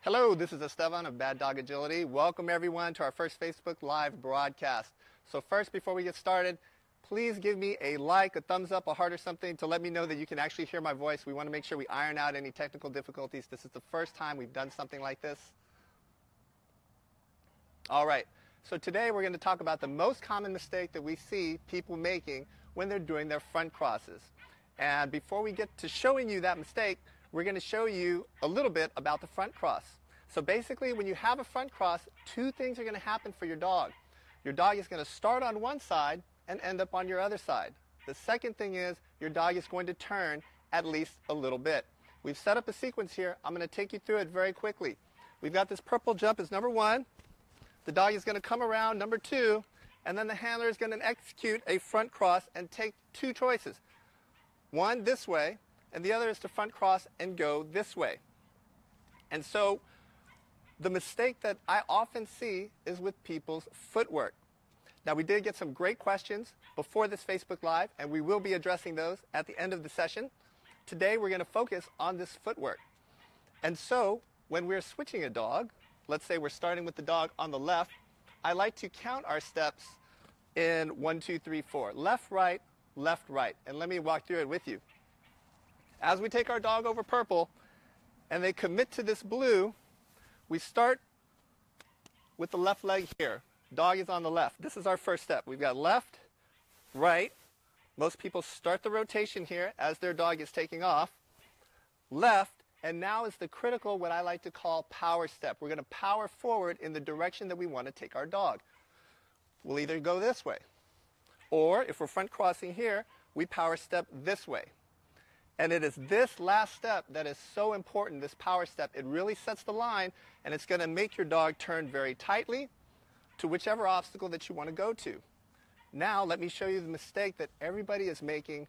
Hello, this is Esteban of Bad Dog Agility. Welcome everyone to our first Facebook Live broadcast. So first, before we get started, please give me a like, a thumbs up, a heart or something to let me know that you can actually hear my voice. We want to make sure we iron out any technical difficulties. This is the first time we've done something like this. All right, so today we're going to talk about the most common mistake that we see people making when they're doing their front crosses. And before we get to showing you that mistake, we're going to show you a little bit about the front cross. So basically, when you have a front cross, two things are going to happen for your dog. Your dog is going to start on one side and end up on your other side. The second thing is your dog is going to turn at least a little bit. We've set up a sequence here. I'm going to take you through it very quickly. We've got this purple jump as number one. The dog is going to come around number two, and then the handler is going to execute a front cross and take two choices. One this way, and the other is to front cross and go this way. And so the mistake that I often see is with people's footwork. Now, we did get some great questions before this Facebook Live, and we will be addressing those at the end of the session. Today, we're going to focus on this footwork. And so when we're switching a dog, let's say we're starting with the dog on the left, I like to count our steps in 1, 2, 3, 4. Left, right, and let me walk through it with you. As we take our dog over purple and they commit to this blue, we start with the left leg here. Dog is on the left. This is our first step. We've got left, right. Most people start the rotation here as their dog is taking off. Left, and now is the critical, what I like to call power step. We're going to power forward in the direction that we want to take our dog. We'll either go this way, or if we're front crossing here, we power step this way. And it is this last step that is so important, this power step. It really sets the line, and it's going to make your dog turn very tightly to whichever obstacle that you want to go to. Now, let me show you the mistake that everybody is making.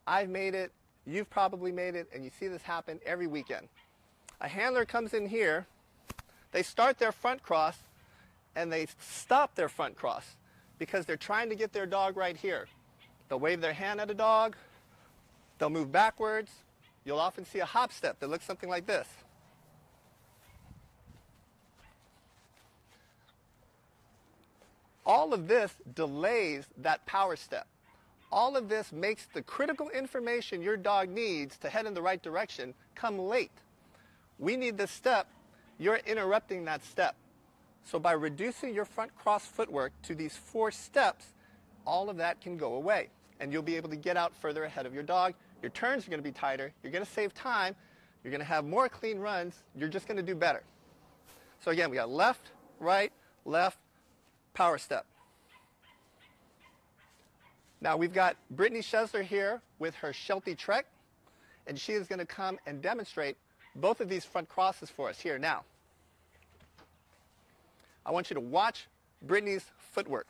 I've made it, you've probably made it, and you see this happen every weekend. A handler comes in here, they start their front cross, and they stop their front cross because they're trying to get their dog right here. They'll wave their hand at a dog. They'll move backwards. You'll often see a hop step that looks something like this. All of this delays that power step. All of this makes the critical information your dog needs to head in the right direction come late. We need this step. You're interrupting that step. So by reducing your front cross footwork to these 4 steps, all of that can go away. And you'll be able to get out further ahead of your dog. Your turns are going to be tighter. You're going to save time. You're going to have more clean runs. You're just going to do better. So again, we got left, power step. Now we've got Brittany Shesler here with her Sheltie Trek, and she is going to come and demonstrate both of these front crosses for us here now. I want you to watch Brittany's footwork.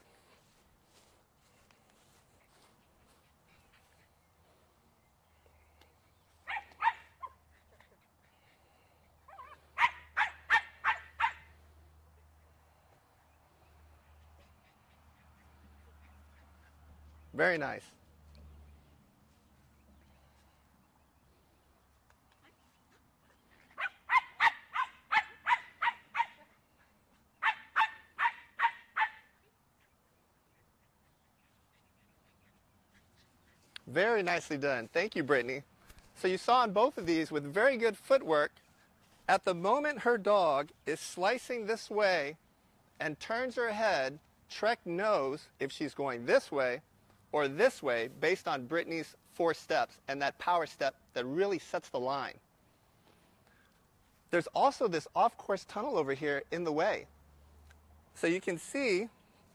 Very nice. Very nicely done. Thank you, Brittany. So you saw in both of these with very good footwork, at the moment her dog is slicing this way and turns her head, Trek knows if she's going this way or this way based on Brittany's 4 steps and that power step that really sets the line. There's also this off-course tunnel over here in the way. So you can see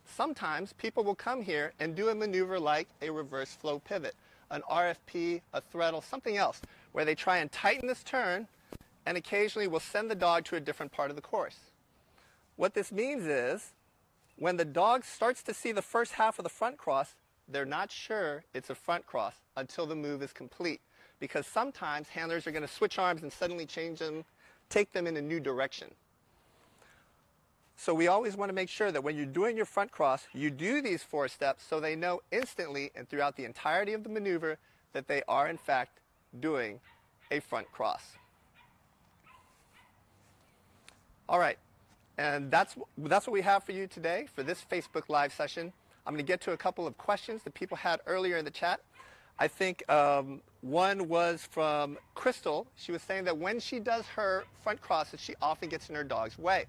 sometimes people will come here and do a maneuver like a reverse flow pivot, an RFP, a threadle, something else, where they try and tighten this turn and occasionally will send the dog to a different part of the course. What this means is when the dog starts to see the first half of the front cross, they're not sure it's a front cross until the move is complete, because sometimes handlers are going to switch arms and suddenly change them, take them in a new direction. So we always want to make sure that when you're doing your front cross, you do these 4 steps so they know instantly and throughout the entirety of the maneuver that they are in fact doing a front cross. All right, and that's what we have for you today for this Facebook Live session. I'm going to get to a couple of questions that people had earlier in the chat. I think one was from Crystal. She was saying that when she does her front crosses, she often gets in her dog's way.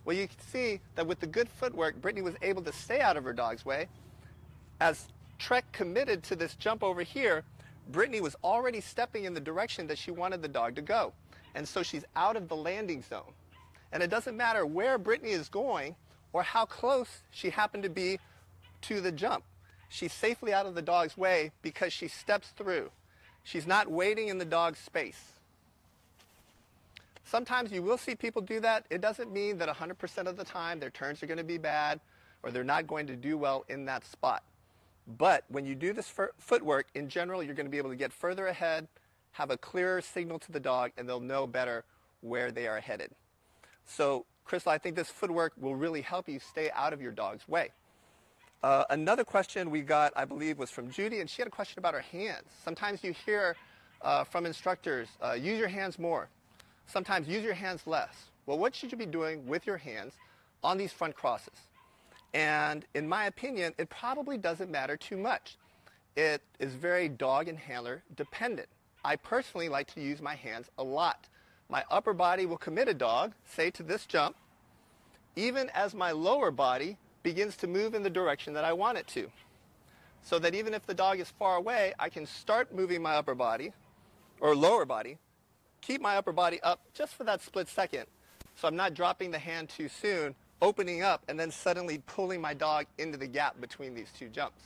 Well, you can see that with the good footwork, Brittany was able to stay out of her dog's way. As Trek committed to this jump over here, Brittany was already stepping in the direction that she wanted the dog to go. And so she's out of the landing zone. And it doesn't matter where Brittany is going or how close she happened to be to the jump. She's safely out of the dog's way because she steps through. She's not waiting in the dog's space. Sometimes you will see people do that. It doesn't mean that 100% of the time their turns are going to be bad or they're not going to do well in that spot. But when you do this footwork, in general, you're going to be able to get further ahead, have a clearer signal to the dog, and they'll know better where they are headed. So, Crystal, I think this footwork will really help you stay out of your dog's way. Another question we got, I believe, was from Judy, and she had a question about her hands. Sometimes you hear from instructors, use your hands more. Sometimes use your hands less. Well, what should you be doing with your hands on these front crosses? And in my opinion, it probably doesn't matter too much. It is very dog and handler dependent. I personally like to use my hands a lot. My upper body will commit a dog, say to this jump, even as my lower body begins to move in the direction that I want it to. So that even if the dog is far away, I can start moving my upper body, or lower body, keep my upper body up just for that split second, so I'm not dropping the hand too soon, opening up, and then suddenly pulling my dog into the gap between these two jumps.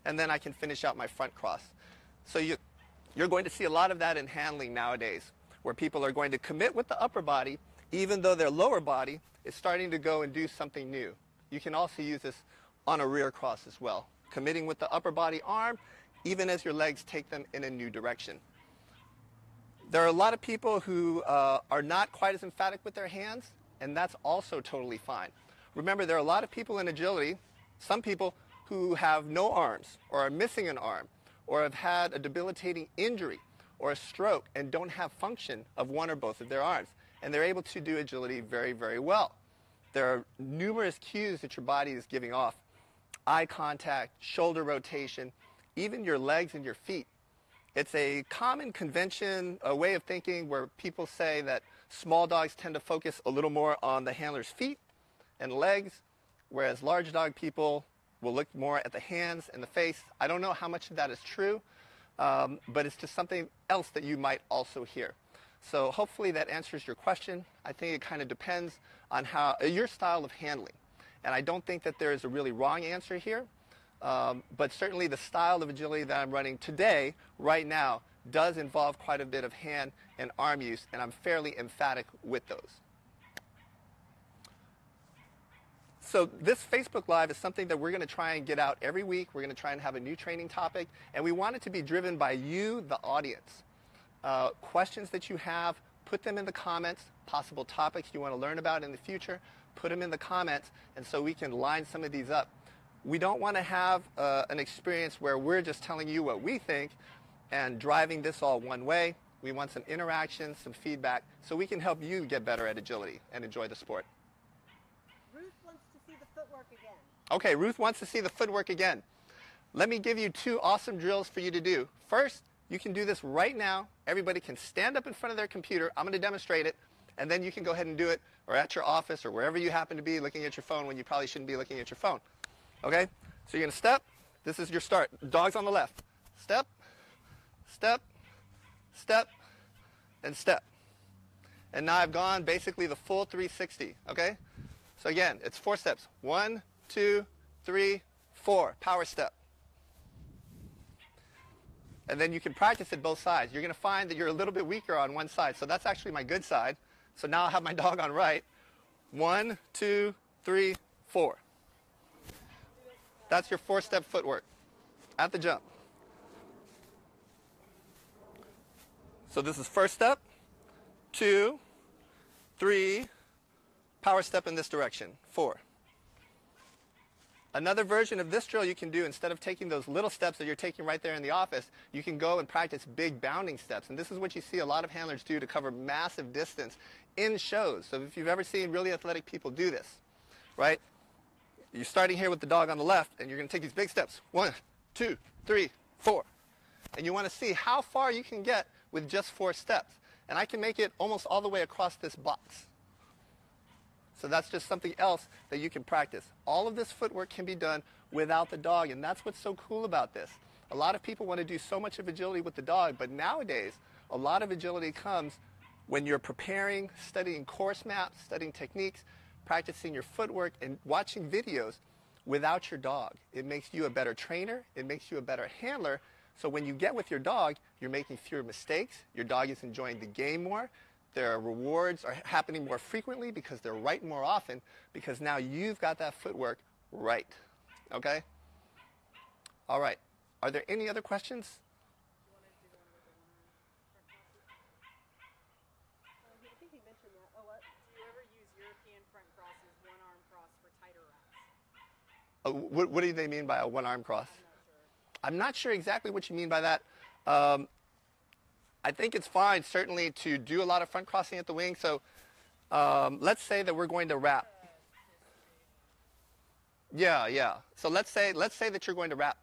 And then I can finish out my front cross. So you're going to see a lot of that in handling nowadays, where people are going to commit with the upper body, even though their lower body is starting to go and do something new. You can also use this on a rear cross as well, committing with the upper body arm, even as your legs take them in a new direction. There are a lot of people who are not quite as emphatic with their hands, and that's also totally fine. Remember, there are a lot of people in agility, some people who have no arms or are missing an arm or have had a debilitating injury or a stroke and don't have function of one or both of their arms. And they're able to do agility very, very well. There are numerous cues that your body is giving off. Eye contact, shoulder rotation, even your legs and your feet. It's a common convention, a way of thinking where people say that small dogs tend to focus a little more on the handler's feet and legs, whereas large dog people will look more at the hands and the face. I don't know how much of that is true, but it's just something else that you might also hear. So hopefully that answers your question. I think it kind of depends on your style of handling. And I don't think that there is a really wrong answer here. But certainly the style of agility that I'm running today, right now, does involve quite a bit of hand and arm use, and I'm fairly emphatic with those. So this Facebook Live is something that we're going to try and get out every week. We're going to try and have a new training topic, and we want it to be driven by you, the audience. Questions that you have, put them in the comments. Possible topics you want to learn about in the future, put them in the comments, and so we can line some of these up. We don't want to have an experience where we're just telling you what we think and driving this all one way. We want some interaction, some feedback, so we can help you get better at agility and enjoy the sport. Ruth wants to see the footwork again. Okay, Ruth wants to see the footwork again. Let me give you two awesome drills for you to do. First, you can do this right now. Everybody can stand up in front of their computer. I'm going to demonstrate it, and then you can go ahead and do it, or at your office, or wherever you happen to be looking at your phone when you probably shouldn't be looking at your phone. Okay? So you're going to step. This is your start. Dog's on the left. Step, step, step, and step. And now I've gone basically the full 360. Okay? So again, it's 4 steps. 1, 2, 3, 4. Power step. And then you can practice it both sides. You're going to find that you're a little bit weaker on one side. So that's actually my good side. So now I'll have my dog on right. 1, 2, 3, 4. That's your 4-step footwork at the jump. So this is first step, 2, 3, power step in this direction, 4. Another version of this drill you can do, instead of taking those little steps that you're taking right there in the office, you can go and practice big bounding steps. And this is what you see a lot of handlers do to cover massive distance in shows. So if you've ever seen really athletic people do this, right? You're starting here with the dog on the left, and you're going to take these big steps. 1, 2, 3, 4. And you want to see how far you can get with just 4 steps. And I can make it almost all the way across this box. So that's just something else that you can practice. All of this footwork can be done without the dog, and that's what's so cool about this. A lot of people want to do so much of agility with the dog, but nowadays, a lot of agility comes when you're preparing, studying course maps, studying techniques, practicing your footwork, and watching videos without your dog. It makes you a better trainer. It makes you a better handler. So when you get with your dog, you're making fewer mistakes. Your dog is enjoying the game more. Their rewards are happening more frequently because they're right more often, because now you've got that footwork right. Okay? All right. Are there any other questions? I think he mentioned that. Oh, what? Do you ever use European front crosses, one-arm cross for tighter wraps? What do they mean by a one-arm cross? I'm not sure exactly what you mean by that. I think it's fine, certainly, to do a lot of front crossing at the wing. So let's say that we're going to wrap. Yeah. So let's say that you're going to wrap.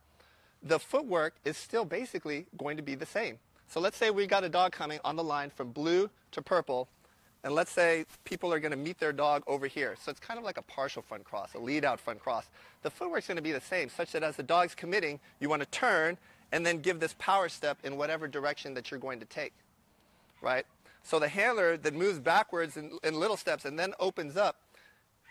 The footwork is still basically going to be the same. So let's say we got a dog coming on the line from blue to purple, and let's say people are going to meet their dog over here. So it's kind of like a partial front cross, a lead-out front cross. The footwork's going to be the same, such that as the dog's committing, you want to turn and then give this power step in whatever direction that you're going to take, right? So the handler that moves backwards in little steps and then opens up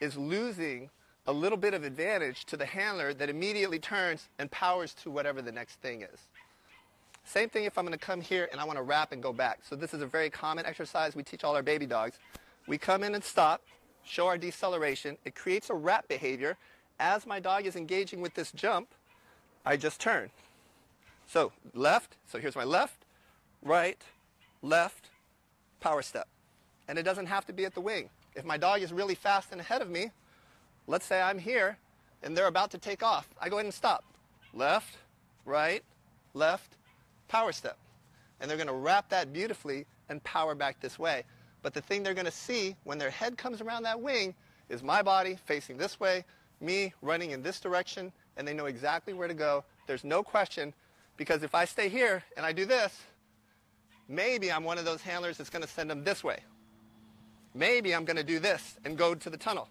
is losing a little bit of advantage to the handler that immediately turns and powers to whatever the next thing is. Same thing if I'm going to come here and I want to wrap and go back. So this is a very common exercise we teach all our baby dogs. We come in and stop, show our deceleration. It creates a wrap behavior. As my dog is engaging with this jump, I just turn. So left, so here's my left, right, left, power step. And it doesn't have to be at the wing. If my dog is really fast and ahead of me, let's say I'm here and they're about to take off, I go ahead and stop. Left, right, left, power step. And they're going to wrap that beautifully and power back this way. But the thing they're going to see when their head comes around that wing is my body facing this way, me running in this direction, and they know exactly where to go. There's no question, because if I stay here and I do this, maybe I'm one of those handlers that's going to send them this way. Maybe I'm going to do this and go to the tunnel.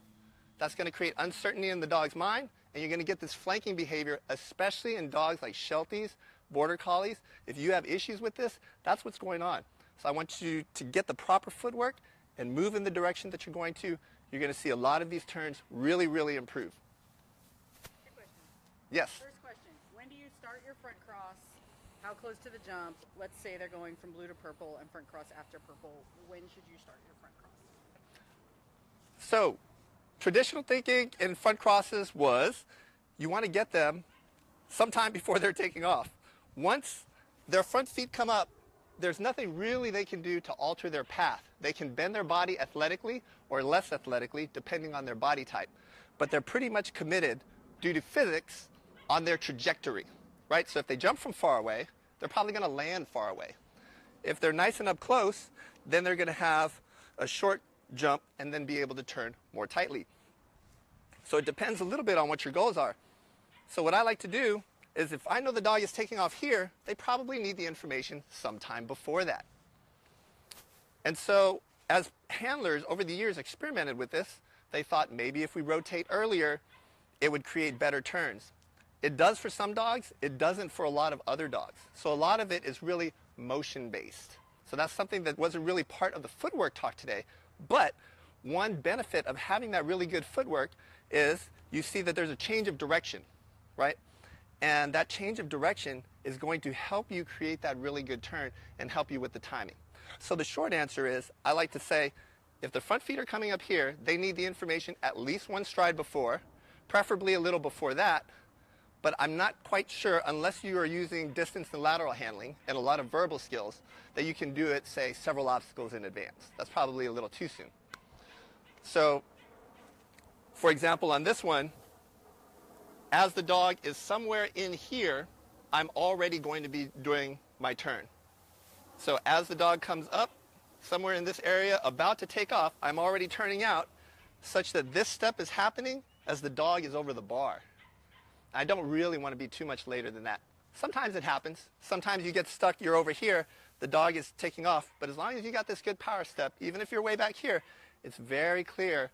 That's going to create uncertainty in the dog's mind, and you're going to get this flanking behavior, especially in dogs like Shelties, Border Collies. If you have issues with this, that's what's going on. So I want you to get the proper footwork and move in the direction that you're going to. You're going to see a lot of these turns really, really improve. Good question. Yes? First question, when do you start your front cross? How close to the jump? Let's say they're going from blue to purple and front cross after purple. When should you start your front cross? So traditional thinking in front crosses was you want to get them sometime before they're taking off. Once their front feet come up, there's nothing really they can do to alter their path. They can bend their body athletically or less athletically, depending on their body type. But they're pretty much committed, due to physics, on their trajectory, right? So if they jump from far away, they're probably going to land far away. If they're nice and up close, then they're going to have a short jump and then be able to turn more tightly. So it depends a little bit on what your goals are. So what I like to do is if I know the dog is taking off here, they probably need the information sometime before that. And so as handlers over the years experimented with this, they thought maybe if we rotate earlier, it would create better turns. It does for some dogs. It doesn't for a lot of other dogs. So a lot of it is really motion-based. So that's something that wasn't really part of the footwork talk today. But one benefit of having that really good footwork is you see that there's a change of direction, right? And that change of direction is going to help you create that really good turn and help you with the timing. So the short answer is, I like to say, if the front feet are coming up here, they need the information at least one stride before, preferably a little before that. But I'm not quite sure, unless you are using distance and lateral handling and a lot of verbal skills, that you can do it, say, several obstacles in advance. That's probably a little too soon. So, for example, on this one, as the dog is somewhere in here, I'm already going to be doing my turn. So as the dog comes up, somewhere in this area, about to take off, I'm already turning out such that this step is happening as the dog is over the bar. I don't really want to be too much later than that. Sometimes it happens. Sometimes you get stuck, you're over here, the dog is taking off, but as long as you got this good power step, even if you're way back here, it's very clear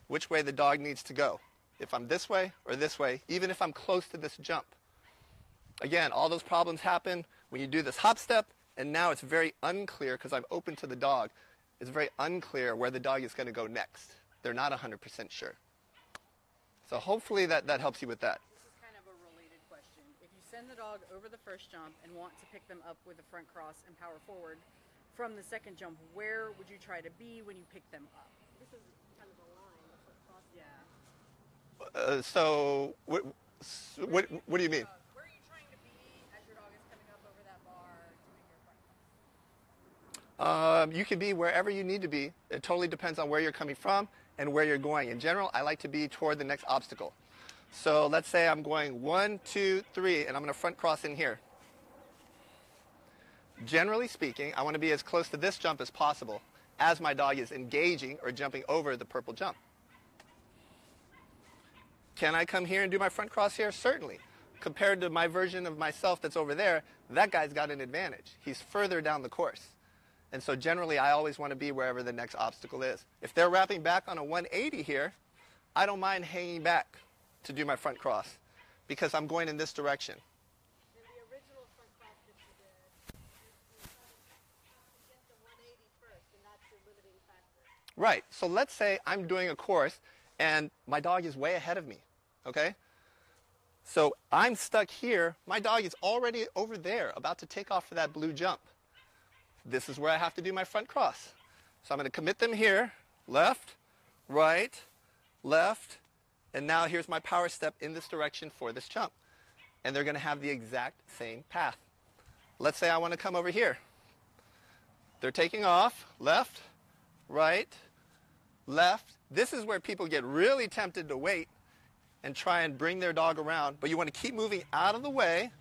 which way the dog needs to go. If I'm this way or this way, even if I'm close to this jump. Again, all those problems happen when you do this hop step, and now it's very unclear because I'm open to the dog. It's very unclear where the dog is going to go next. They're not 100% sure. So hopefully that helps you with that. This is kind of a related question. If you send the dog over the first jump and want to pick them up with a front cross and power forward from the second jump, where would you try to be when you pick them up? This is kind of a line, the foot cross. Yeah. So what do you mean? Where are you trying to be as your dog is coming up over that bar doing your front cross? You can be wherever you need to be. It totally depends on where you're coming from and where you're going. In general, I like to be toward the next obstacle. So let's say I'm going 1, 2, 3, and I'm going to front cross in here. Generally speaking, I want to be as close to this jump as possible as my dog is engaging or jumping over the purple jump. Can I come here and do my front cross here? Certainly. Compared to my version of myself that's over there, that guy's got an advantage. He's further down the course. And so generally, I always want to be wherever the next obstacle is. If they're wrapping back on a 180 here, I don't mind hanging back to do my front cross because I'm going in this direction. And the original front cross that you did, you have to get the 180 first, and that's your limiting factor. Right. So let's say I'm doing a course and my dog is way ahead of me. Okay? So I'm stuck here. My dog is already over there about to take off for that blue jump. This is where I have to do my front cross. So I'm going to commit them here, left, right, left, and now here's my power step in this direction for this jump. And they're going to have the exact same path. Let's say I want to come over here. They're taking off, left, right, left. This is where people get really tempted to wait and try and bring their dog around, but you want to keep moving out of the way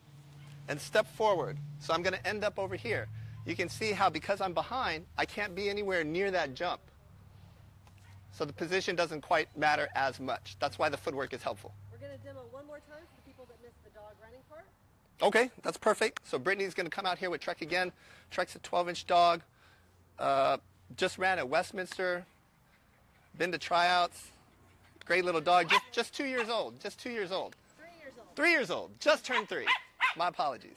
and step forward. So I'm going to end up over here. You can see how because I'm behind, I can't be anywhere near that jump. So the position doesn't quite matter as much. That's why the footwork is helpful. We're going to demo one more time for the people that missed the dog running part. Okay, that's perfect. So Brittany's going to come out here with Trek again. Trek's a 12-inch dog. Just ran at Westminster. Been to tryouts. Great little dog. Just 2 years old. Just 2 years old. 3 years old. 3 years old. Just turned 3. My apologies.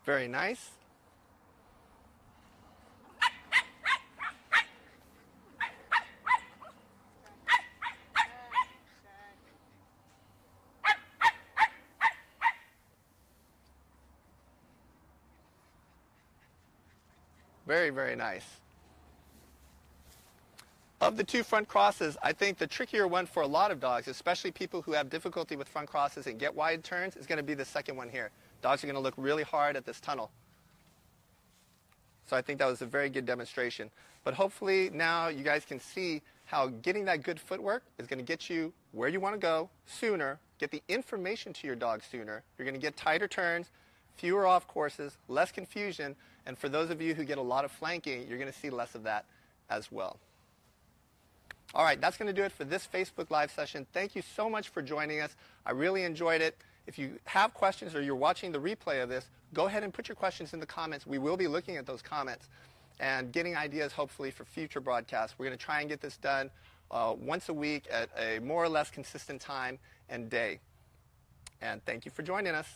Very nice. Very, very nice. Of the two front crosses, I think the trickier one for a lot of dogs, especially people who have difficulty with front crosses and get wide turns, is going to be the second one here. Dogs are going to look really hard at this tunnel. So I think that was a very good demonstration. But hopefully now you guys can see how getting that good footwork is going to get you where you want to go sooner, get the information to your dog sooner. You're going to get tighter turns, fewer off courses, less confusion, and for those of you who get a lot of flanking, you're going to see less of that as well. All right, that's going to do it for this Facebook Live session. Thank you so much for joining us. I really enjoyed it. If you have questions or you're watching the replay of this, go ahead and put your questions in the comments. We will be looking at those comments and getting ideas, hopefully, for future broadcasts. We're going to try and get this done once a week at a more or less consistent time and day. And thank you for joining us.